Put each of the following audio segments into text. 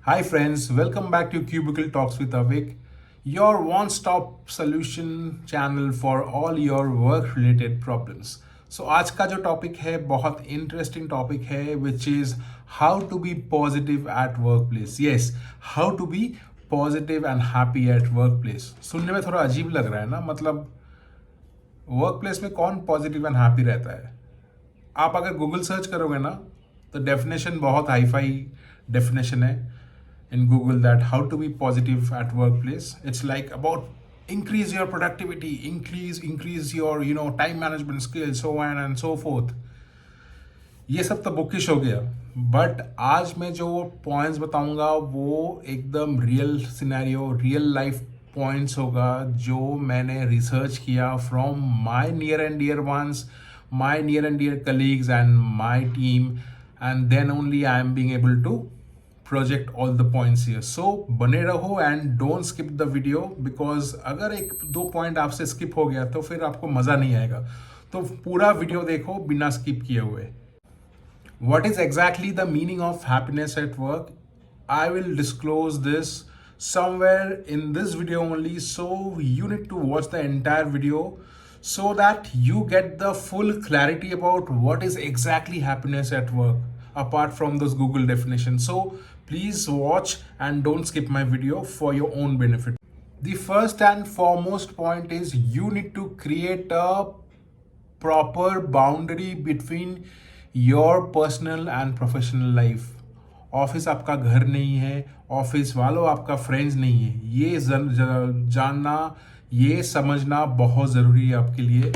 Hi, friends, welcome back to Cubicle Talks with Avik, your one stop solution channel for all your work related problems. So, आज का जो topic है बहुत interesting topic है which is how to be positive at work place. Yes, how to be positive and happy at work place. सुनने में थोड़ा अजीब लग रहा है ना, मतलब वर्क प्लेस में कौन पॉजिटिव एंड हैप्पी रहता है. आप अगर गूगल सर्च करोगे ना तो डेफिनेशन बहुत हाई फाई डेफिनेशन है in Google that how to be positive at workplace. It's like about increase your productivity, increase your time management skills, so on and so forth. ये सब तो bookish हो गया. बट आज मैं जो पॉइंट्स बताऊंगा वो एकदम real scenario, real life points होगा जो मैंने रिसर्च किया from my near and dear ones, my near and dear colleagues and my team, and then only I am being able to project all the points here. So बने रहो and don't skip the video, because अगर एक दो point आपसे skip हो गया तो फिर आपको मज़ा नहीं आएगा. तो पूरा वीडियो देखो बिना स्किप किए हुए. What is exactly the meaning of happiness at work? I will disclose this somewhere in this video only, so you need to watch the entire video so that you get the full clarity about what is exactly happiness at work apart from those Google definitions. So please watch and don't skip my video for your own benefit. The first and foremost point is you need to create a proper boundary between your personal and professional life. Office आपका घर नहीं है, office वालों आपका friends नहीं है. ये जानना, ये समझना बहुत ज़रूरी है आपके लिए.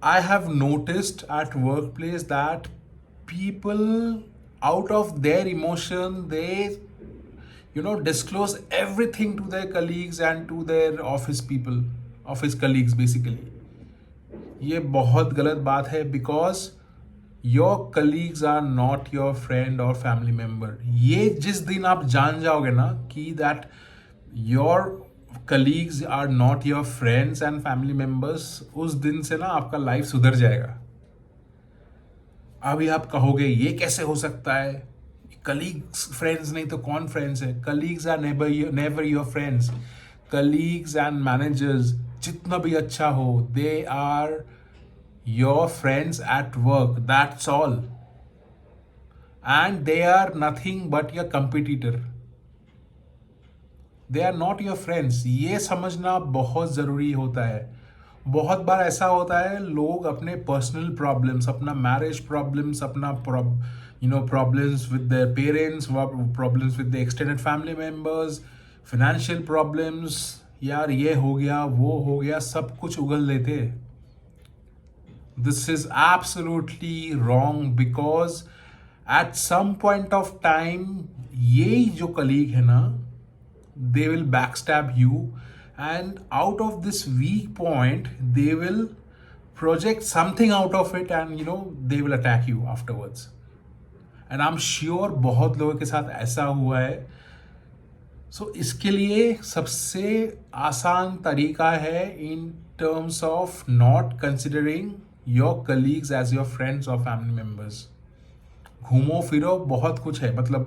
I have noticed eight work place that people out of their emotion they disclose everything to their colleagues and to their office people, office colleagues basically. ये बहुत गलत बात है because your colleagues are not your friend और family member. ये जिस दिन आप जान जाओगे ना कि that your colleagues are not your friends and family members, उस दिन से ना आपका लाइफ सुधर जाएगा. अभी आप कहोगे ये कैसे हो सकता है, कलीग्स फ्रेंड्स नहीं तो कौन फ्रेंड्स है. Colleagues are never your friends. Colleagues and managers जितना भी अच्छा हो, they are your friends at work, that's all, and they are nothing but your competitor. They are not your friends. ये समझना बहुत ज़रूरी होता है. बहुत बार ऐसा होता है लोग अपने पर्सनल प्रॉब्लम्स, अपना मैरिज प्रॉब्लम्स, अपना problems with their parents, problems with the extended family members, financial problems, यार ये हो गया वो हो गया, सब कुछ उगल लेते. This is absolutely wrong because at some point of time ये जो colleague है ना, they will backstab you, and out of this weak point they will project something out of it, and they will attack you afterwards. And I'm sure बहुत लोगों के साथ ऐसा हुआ है. So इसके लिए सबसे आसान तरीका है in terms of not considering your colleagues as your friends or family members. घूमो फिरो बहुत कुछ है, मतलब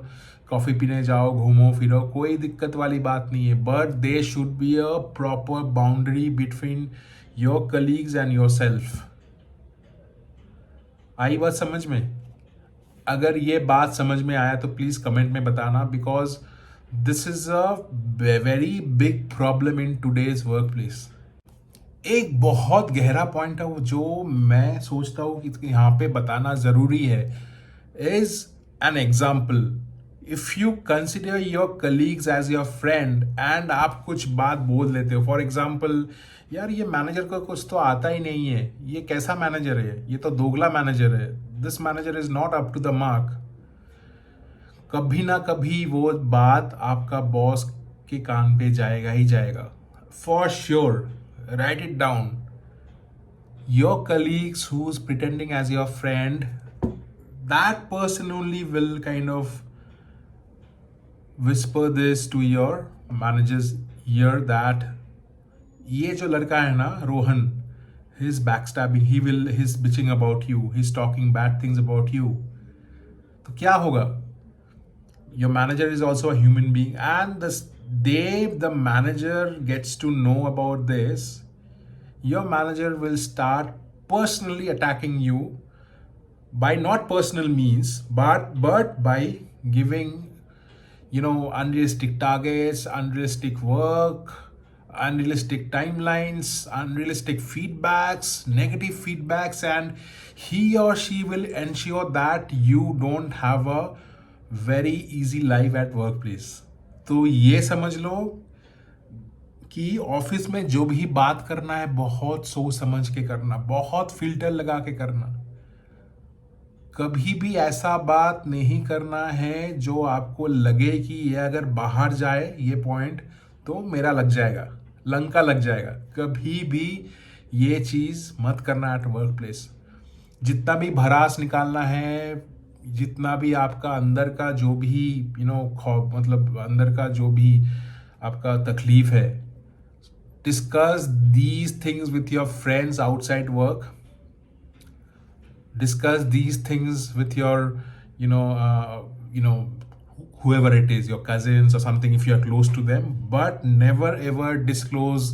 कॉफ़ी पीने जाओ, घूमो फिरो, कोई दिक्कत वाली बात नहीं है. But they should be a proper boundary between your colleagues and yourself. आई बात समझ में? अगर ये बात समझ में आया तो प्लीज़ कमेंट में बताना, because this is a very big problem in today's work place. एक बहुत गहरा पॉइंट है वो जो मैं सोचता हूँ कि यहाँ पे बताना ज़रूरी है, is an example. If you consider your colleagues as your friend एंड आप कुछ बात बोल लेते हो, फॉर एग्जाम्पल, यार ये मैनेजर को कुछ तो आता ही नहीं है, ये कैसा मैनेजर है, ये तो दोगला मैनेजर है, this manager is not up to the mark. कभी ना कभी वो बात आपका बॉस के कान पे जाएगा ही जाएगा, for sure. Write it down. Your colleagues who's pretending as your friend, that person only will kind of whisper this to your manager's ear that ये जो लड़का है ना Rohan, he's backstabbing, he's bitching about you, he's talking bad things about you. तो क्या होगा? your manager is also a human being, and the day the manager gets to know about this, your manager will start personally attacking you by not personal means, but by giving, unrealistic targets, unrealistic work, unrealistic timelines, unrealistic feedbacks, negative feedbacks, and he or she will ensure that you don't have a very easy life at workplace. तो ये समझ लो कि office में जो भी बात करना है बहुत सोच समझ के करना, बहुत फिल्टर लगा के करना। कभी भी ऐसा बात नहीं करना है जो आपको लगे कि ये अगर बाहर जाए ये पॉइंट तो मेरा लग जाएगा, लंका लग जाएगा। कभी भी ये चीज़ मत करना एट वर्क प्लेस। जितना भी भड़ास निकालना है, जितना भी आपका अंदर का जो भी मतलब अंदर का जो भी आपका तकलीफ है, discuss these things with your friends outside work, discuss these things with your whoever it is, your cousins or something, if you are close to them, but never ever disclose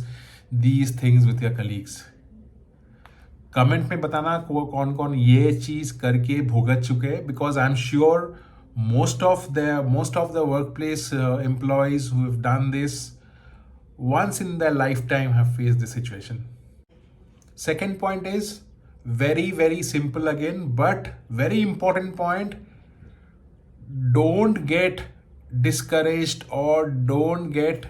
these things with your colleagues. Comment में बताना कौन कौन ये चीज करके भुगत चुके हैं, because I am sure most of the workplace employees who have done this once in their lifetime have faced this situation. Second point is very very simple again, but very important point. Don't get discouraged or don't get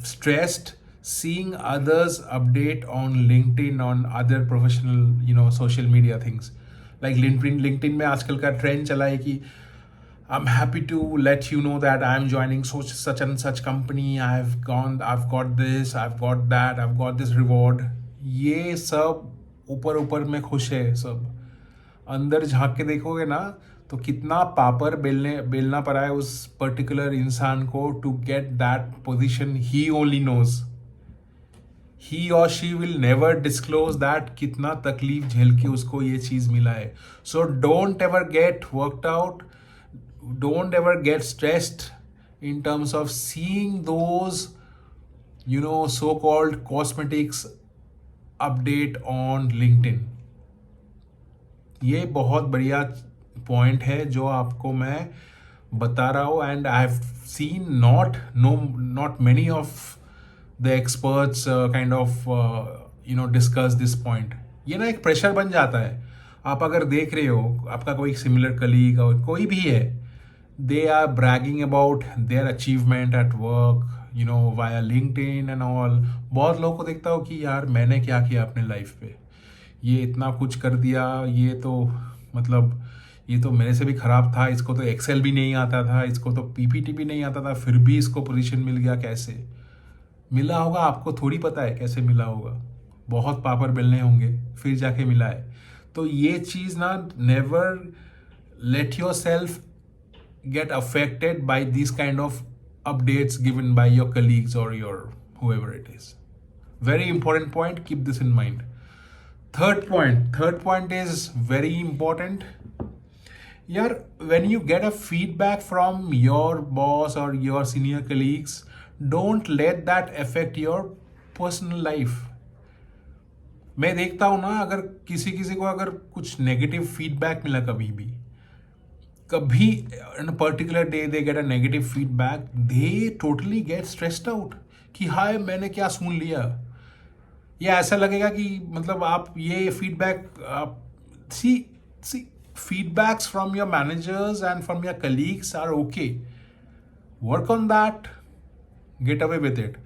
stressed seeing others update on LinkedIn, on other professional social media things. Like LinkedIn में आजकल का trend चला है कि I'm happy to let you know that I'm joining such and such company. I've got this, I've got that, I've got this reward. ये सब ऊपर में खुश है सब। अंदर झांक के देखोगे ना तो कितना पापड़ बेलना पड़ा है उस पर्टिकुलर इंसान को to get that position. He only knows, he or she will never disclose that कितना तकलीफ झेल के उसको ये चीज मिला है। So don't ever get worked out, don't ever get stressed in terms of seeing those so-called cosmetics update on LinkedIn. ये बहुत बढ़िया पॉइंट है जो आपको मैं बता रहा हूँ, and I have seen not many of the experts kind of discuss this point. ये ना एक प्रेशर बन जाता है। आप अगर देख रहे हो आपका कोई सिमिलर कलीग और कोई भी है, they are bragging about their achievement at work via LinkedIn and all. बहुत लोगों को देखता हो कि यार मैंने क्या किया अपने लाइफ पे, ये इतना कुछ कर दिया, ये तो मेरे से भी ख़राब था, इसको तो एक्सेल भी नहीं आता था, इसको तो पीपीटी भी नहीं आता था, फिर भी इसको पोजीशन मिल गया। कैसे मिला होगा आपको थोड़ी पता है कैसे मिला होगा, बहुत पापड़ बेलने होंगे फिर जाके मिला है। तो ये चीज़ ना, never let your self get affected by these kind of updates given by your colleagues or your whoever it is. Very important point, keep this in mind. Third point is very important. Yeah, when you get a feedback from your boss or your senior colleagues, don't let that affect your personal life. मैं देखता हूँ ना, अगर किसी को अगर कुछ negative feedback मिला कभी in a particular day they get a negative feedback, they totally get stressed out कि हाय मैंने क्या सुन लिया। ये ऐसा लगेगा कि मतलब आप ये feedback see feedbacks from your managers and from your colleagues are okay, work on that, get away with it.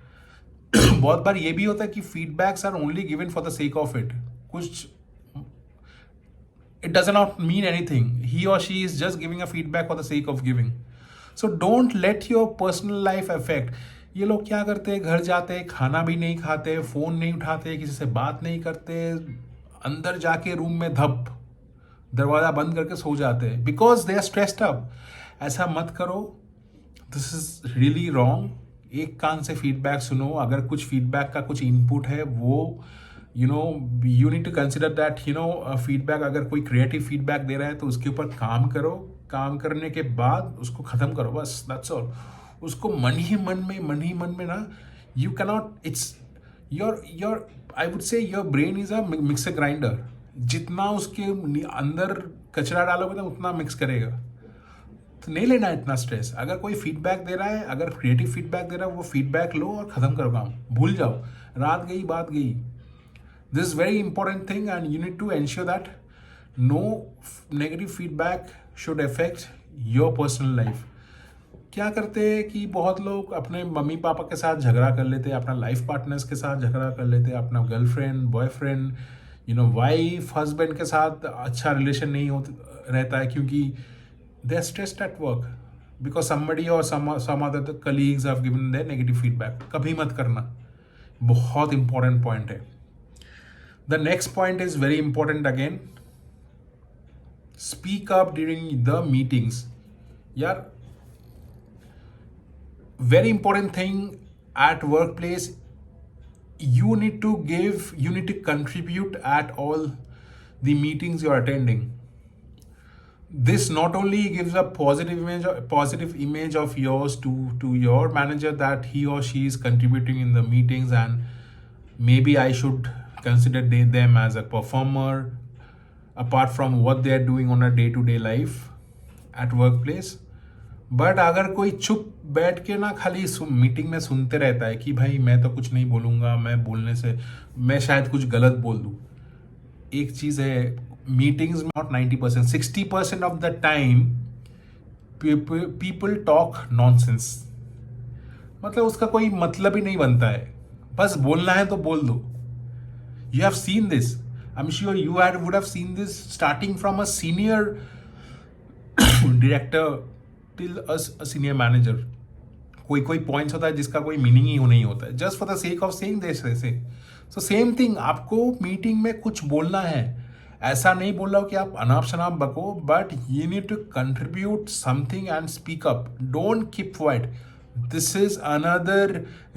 बहुत बार ये भी होता है कि feedbacks are only given for the sake of it, कुछ it does not mean anything. He or she is just giving a feedback for the sake of giving. So don't let your personal life affect. ये लोग क्या करते हैं, घर जाते हैं, खाना भी नहीं खाते, फ़ोन नहीं उठाते, किसी से बात नहीं करते, अंदर जाके रूम में धप दरवाज़ा बंद करके सो जाते हैं because they are stressed up. ऐसा मत करो, दिस इज़ रियली रॉन्ग। एक कान से फीडबैक सुनो, अगर कुछ फीडबैक का कुछ इनपुट है वो you need to consider that feedback, अगर कोई क्रिएटिव फीडबैक दे रहा है तो उसके ऊपर काम करो, काम करने के बाद उसको ख़त्म करो, बस दैट्स ऑल। उसको मन ही मन में ना, you cannot, it's your I would say your brain is a mixer grinder. जितना उसके अंदर कचरा डालोगे ना उतना मिक्स करेगा। तो नहीं लेना इतना स्ट्रेस। अगर कोई फीडबैक दे रहा है, अगर क्रिएटिव फीडबैक दे रहा है, वो फीडबैक लो और ख़त्म करो काम, भूल जाओ, रात गई बात गई। This is very important thing and you need to ensure that no negative feedback should affect your personal life. क्या करते हैं कि बहुत लोग अपने मम्मी पापा के साथ झगड़ा कर लेते हैं, अपना लाइफ पार्टनर्स के साथ झगड़ा कर लेते हैं, अपना गर्लफ्रेंड बॉयफ्रेंड वाइफ हस्बैंड के साथ अच्छा रिलेशन नहीं रहता है, क्योंकि they are stressed at work because somebody or some other colleagues have given their negative feedback। कभी मत करना, बहुत इंपॉर्टेंट पॉइंट है। The next point is very important again. Speak up during the meetings. यार, very important thing at workplace. You need to contribute at all the meetings you are attending. This not only gives a positive image of yours to your manager that he or she is contributing in the meetings, and maybe I should consider them as a performer apart from what they are doing on a day-to-day life at workplace। But अगर कोई चुप बैठ के ना खाली meeting में सुनते रहता है कि भाई मैं तो कुछ नहीं बोलूँगा, मैं बोलने से मैं शायद कुछ गलत बोल दूँ। एक चीज़ है, मीटिंग्स में not 90%, 60% of the time people talk nonsense. मतलब उसका कोई मतलब ही नहीं बनता है, बस बोलना है तो बोल दो। You have seen this. I'm sure you would have seen this starting from a senior director till a senior manager. कोई पॉइंट्स होता है जिसका कोई मीनिंग ही नहीं होता है, just for the sake of saying this ऐसे। सो सेम थिंग, आपको मीटिंग में कुछ बोलना है, ऐसा नहीं बोल रहा हूँ कि आप अनाप शनाप बको, but you need to contribute something and speak up, don't keep quiet. This is another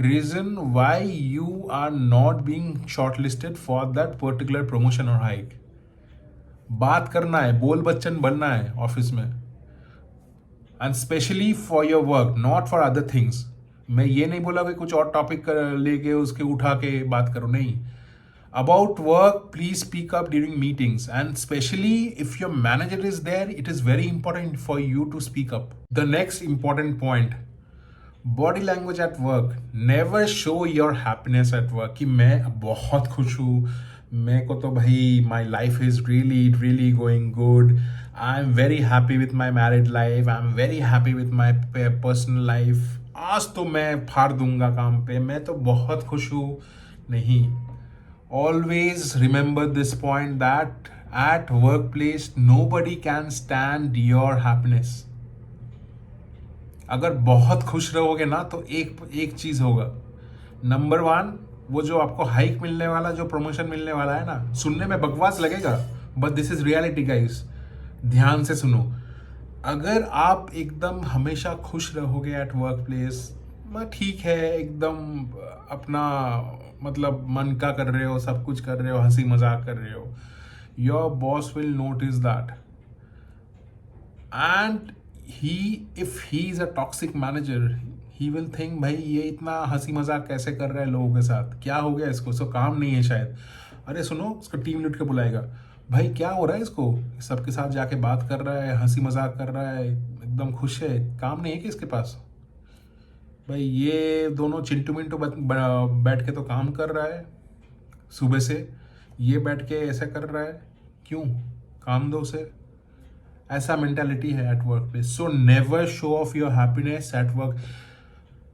reason why you are not being shortlisted for that particular promotion or hike. बात करना है, बोल बच्चन बनना है ऑफिस में, and especially for your work, not for other things. मैं ये नहीं बोला कि कुछ और टॉपिक लेके उसके उठा के बात करो, नहीं। About work, please speak up during meetings, and especially if your manager is there, it is very important for you to speak up. The next important point, body language at work. Never show your happiness at work कि मैं बहुत खुश हूँ, मेरे को तो भाई my life is really going good, I am very happy with my married life, I am very happy with my personal life, आज तो मैं फाड़ दूंगा काम पे, मैं तो बहुत खुश हूँ। नहीं, always remember this point that at work place nobody can stand your happiness. अगर बहुत खुश रहोगे ना तो एक चीज़ होगा, नंबर 1, वो जो आपको हाइक मिलने वाला, जो प्रमोशन मिलने वाला है ना, सुनने में बकवास लगेगा but this is reality guys, ध्यान से सुनो। अगर आप एकदम हमेशा खुश रहोगे एट वर्क प्लेस, ठीक है, एकदम अपना मतलब मन का कर रहे हो, सब कुछ कर रहे हो, हंसी मजाक कर रहे हो, your boss will notice that. And if he is a toxic manager, he will think भाई ये इतना हंसी मजाक कैसे कर रहा है लोगों के साथ, क्या हो गया इसको, सो काम नहीं है शायद। अरे सुनो, उसको टीम लीड के बुलाएगा, भाई क्या हो रहा है इसको, सबके साथ जाके बात कर रहा है, हंसी मजाक कर रहा है, एकदम खुश है, काम नहीं है कि इसके पास। भाई ये दोनों चिंटू मिंटू बैठ के तो काम कर रहा है सुबह से, ये बैठ के ऐसा कर रहा है, क्यों, काम दो उसे। ऐसा मेंटालिटी है eight work place. So never show off your happiness at work,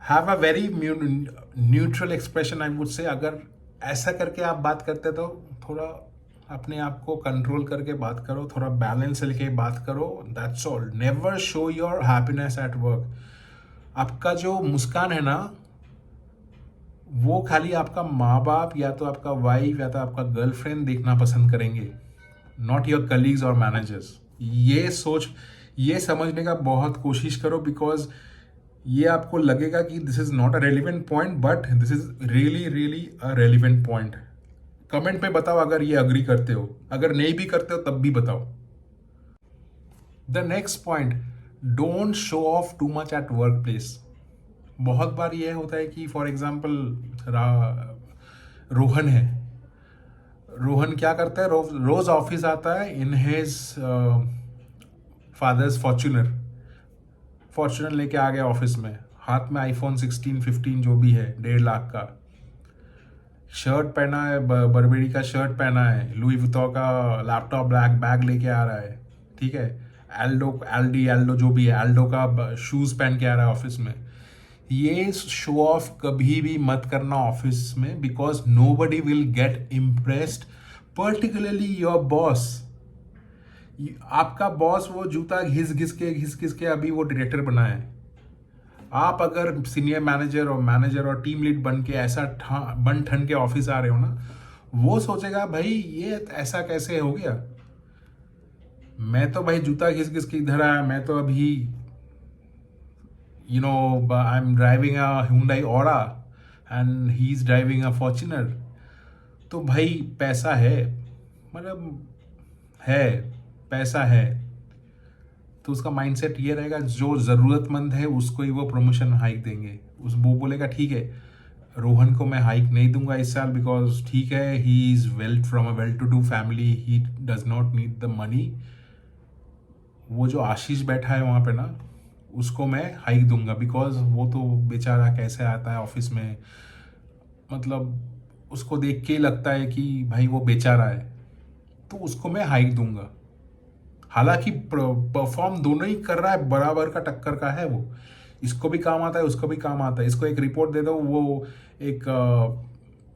have a very neutral expression I would say. अगर ऐसा करके आप बात करते तो थोड़ा अपने आप को कंट्रोल करके बात करो, थोड़ा बैलेंस लेके बात करो, that's all. Never show your happiness at work. आपका जो मुस्कान है ना, वो खाली आपका माँ बाप या तो आपका वाइफ या तो आपका गर्लफ्रेंड देखना पसंद करेंगे, नॉट योर कलीग्स और मैनेजर्स। ये समझने का बहुत कोशिश करो, बिकॉज ये आपको लगेगा कि this is not a relevant point, but this is really a relevant point. Comment में बताओ अगर ये अग्री करते हो, अगर नहीं भी करते हो तब भी बताओ। The next point, don't show off too much eight work place. बहुत बार ये होता है कि फॉर एग्जाम्पल रोहन है, रोहन क्या करता है, रोज ऑफिस आता है in his father's Fortuner, Fortuner लेके आ गया ऑफिस में, हाथ में आईफोन 16 15 जो भी है 1.5 लाख का, शर्ट पहना है, बर्बेरी का शर्ट पहना है, लुई वुइटन का लैपटॉप ब्लैक बैग लेके आ रहा है, ठीक है, एल्डो जो भी है, एल्डो का शूज पहन के आ रहा है ऑफिस में। ये शो ऑफ कभी भी मत करना ऑफिस में, because nobody will get impressed, particularly your boss. आपका बॉस वो जूता घिस घिस के अभी वो डायरेक्टर बना है। आप अगर सीनियर मैनेजर और टीम लीड बन के ऐसा बन ठन के ऑफिस आ रहे हो ना, वो सोचेगा भाई ये ऐसा कैसे हो गया, मैं तो भाई जूता घिस घिस के इधर आया, मैं तो अभी I am driving a Hyundai Aura and he is driving a Fortuner. तो भाई पैसा है, मतलब है, पैसा है, तो उसका माइंडसेट ये रहेगा जो ज़रूरतमंद है उसको ही वो प्रमोशन हाइक देंगे। वो बोलेगा ठीक है, रोहन को मैं हाइक नहीं दूंगा इस साल, बिकॉज ठीक है he is well from a well to do family, he does not need the money. वो जो आशीष बैठा है वहाँ पे ना, उसको मैं हाइक दूंगा, बिकॉज वो तो बेचारा कैसे आता है ऑफिस में, मतलब उसको देख के ही लगता है कि भाई वो बेचारा है, तो उसको मैं हाइक दूंगा। हालांकि परफॉर्म दोनों ही कर रहा है, बराबर का टक्कर का है वो, इसको भी काम आता है उसको भी काम आता है। इसको एक रिपोर्ट दे दो, वो एक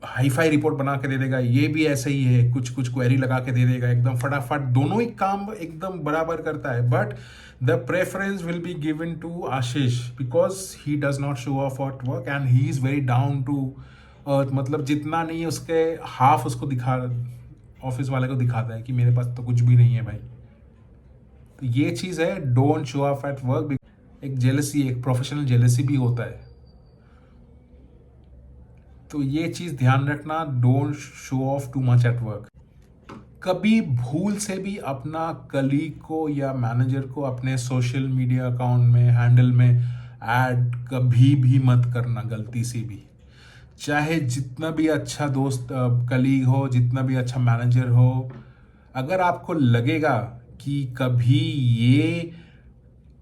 हाई फाई रिपोर्ट बना के दे देगा, ये भी ऐसे ही है, कुछ कुछ क्वेरी लगा के दे देगा, एकदम फटाफट दोनों ही काम एकदम बराबर करता है। But the preference will be given to Ashish, because he does not show off at work and he is very down to earth, मतलब जितना नहीं है उसके हाफ उसको दिखा, ऑफिस वाले को दिखाता है कि मेरे पास तो कुछ भी नहीं है भाई। तो ये चीज़ है, don't show off at work. एक जेलसी, एक प्रोफेशनल जेलसी भी होता है, तो ये चीज़ ध्यान रखना, don't show off too much at work. कभी भूल से भी अपना कलीग को या मैनेजर को अपने सोशल मीडिया अकाउंट में, हैंडल में ऐड कभी भी मत करना, गलती से भी। चाहे जितना भी अच्छा दोस्त कलीग हो, जितना भी अच्छा मैनेजर हो, अगर आपको लगेगा कि कभी ये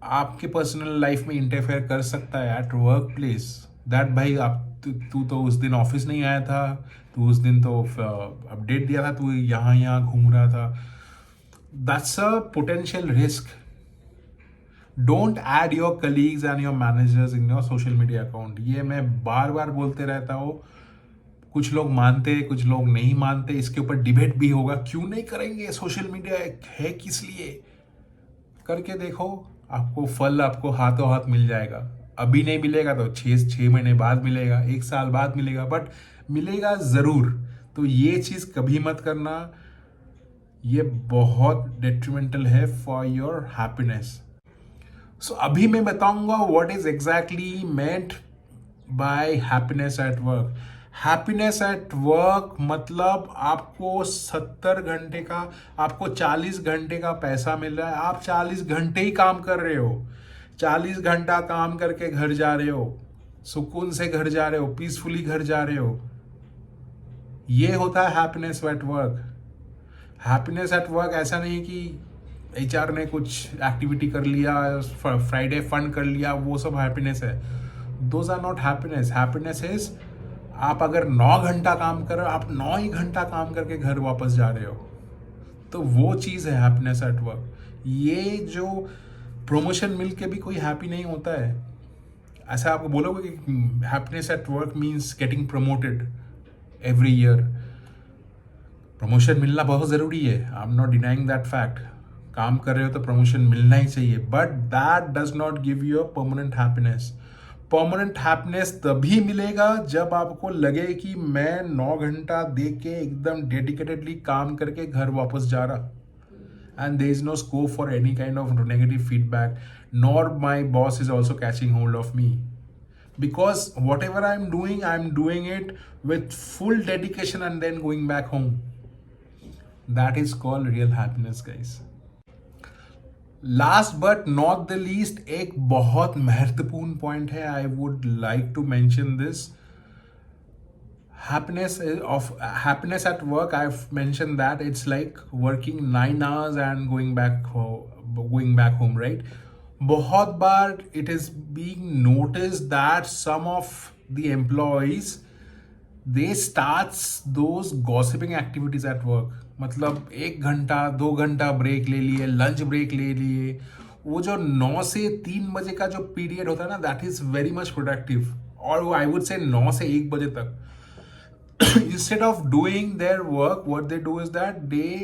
आपके पर्सनल लाइफ में इंटरफेयर कर सकता है एट वर्क प्लेस, दैट भाई आप तू तो उस दिन ऑफिस नहीं आया था, तू उस दिन तो अपडेट दिया था, तू यहाँ घूम रहा था, that's a potential risk. Don't add your colleagues and your managers in your social media account. ये मैं बार बार बोलते रहता हूँ, कुछ लोग मानते, कुछ लोग नहीं मानते, इसके ऊपर डिबेट भी होगा, क्यों नहीं करेंगे, सोशल मीडिया है किस लिए। करके देखो, आपको फल आपको हाथों हाथ मिल जाएगा। अभी नहीं मिलेगा तो 6 महीने बाद मिलेगा, 1 साल बाद मिलेगा, बट मिलेगा ज़रूर। तो ये चीज़ कभी मत करना, ये बहुत डेट्रीमेंटल है फॉर योर हैप्पीनेस। सो अभी मैं बताऊंगा what is exactly meant by happiness at work. Happiness at work मतलब आपको 70 घंटे का, आपको 40 घंटे का पैसा मिल रहा है, आप 40 घंटे ही काम कर रहे हो, 40 घंटा काम करके घर जा रहे हो, सुकून से घर जा रहे हो, पीसफुली घर जा रहे हो। ये होता है happiness at work. Happiness at work ऐसा नहीं कि HR ने कुछ एक्टिविटी कर लिया, फ्राइडे फन कर लिया, वो सब हैप्पीनेस है। Those are not happiness. Happiness is आप अगर 9 घंटा काम कर रहे हो, आप 9 ही घंटा काम करके घर वापस जा रहे हो, तो वो चीज़ है हैप्पीनेस एट वर्क। ये जो प्रमोशन मिल के भी कोई हैप्पी नहीं होता है। ऐसा आप बोलोगे कि happiness at work means getting promoted every year. Promotion मिलना बहुत ज़रूरी है, I am not denying that fact. काम कर रहे हो तो प्रमोशन मिलना ही चाहिए, but that does not give you a permanent happiness. Permanent happiness तभी मिलेगा जब आपको लगे कि मैं 9 घंटा दे के एकदम डेडिकेटेडली काम करके घर वापस जा रहा, and there is no scope for any kind of negative feedback, nor my boss is also catching hold of me. because whatever I'm doing it with full dedication and then going back home. That is called real happiness, guys. Last but not the least, एक बहुत महत्वपूर्ण point है, I would like to mention this. Happiness at work, I've mentioned that it's like working 9 hours and going back home, right? बहुत बार it is being noticed that some of the employees, they starts those gossiping activities at work. मतलब 1 घंटा 2 घंटा break ले लिए, lunch break ले लिए. वो जो 9 से 3 बजे का जो पीरियड होता है ना, that is very much productive. और आई वुड से 9 से 1 बजे तक, instead of doing their work, what they do is that they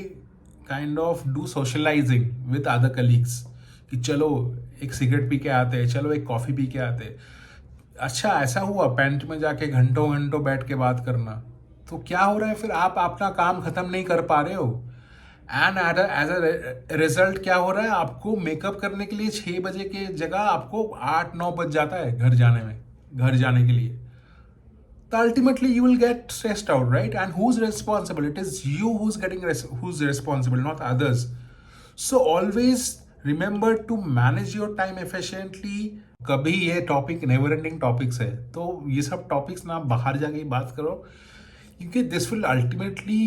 kind of do socializing with other colleagues. कि चलो एक सिगरेट पी के आते हैं, चलो एक कॉफ़ी पी के आते हैं. अच्छा, ऐसा हुआ पेंट में जाके घंटों घंटों बैठ के बात करना, तो क्या हो रहा है फिर? आप अपना काम खत्म नहीं कर पा रहे हो. एंड एज अ रिजल्ट क्या हो रहा है? आपको मेकअप करने के लिए 6 बजे के जगह आपको 8-9 बज जाता है घर जाने के लिए. So ultimately you will get stressed out, right? And who's responsible? It is you who's responsible, not others. So always remember to manage your time efficiently. कभी ये टॉपिक नेवर एंडिंग टॉपिक्स है, तो ये सब टॉपिक्स ना बाहर जाके ही बात करो, क्योंकि this will ultimately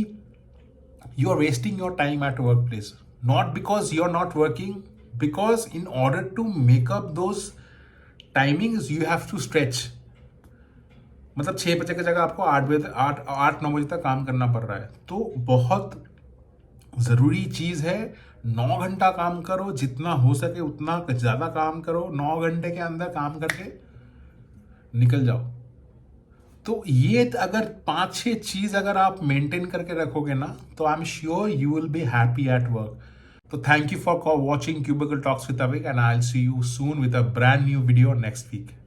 you are wasting your time at workplace. Not because you are not working, because in order to make up those timings you have to stretch. मतलब 6 बजे की जगह आपको 8-9 बजे तक काम करना पड़ रहा है. तो बहुत ज़रूरी चीज़ है, 9 घंटा काम करो, जितना हो सके उतना ज़्यादा काम करो, 9 घंटे के अंदर काम करके निकल जाओ. तो ये अगर 5-6 चीज़ अगर आप मेंटेन करके रखोगे ना, तो I am sure you will be happy at work. तो thank you for watching Cubicle Talks with Avik, and I'll see you soon with a brand new video next week.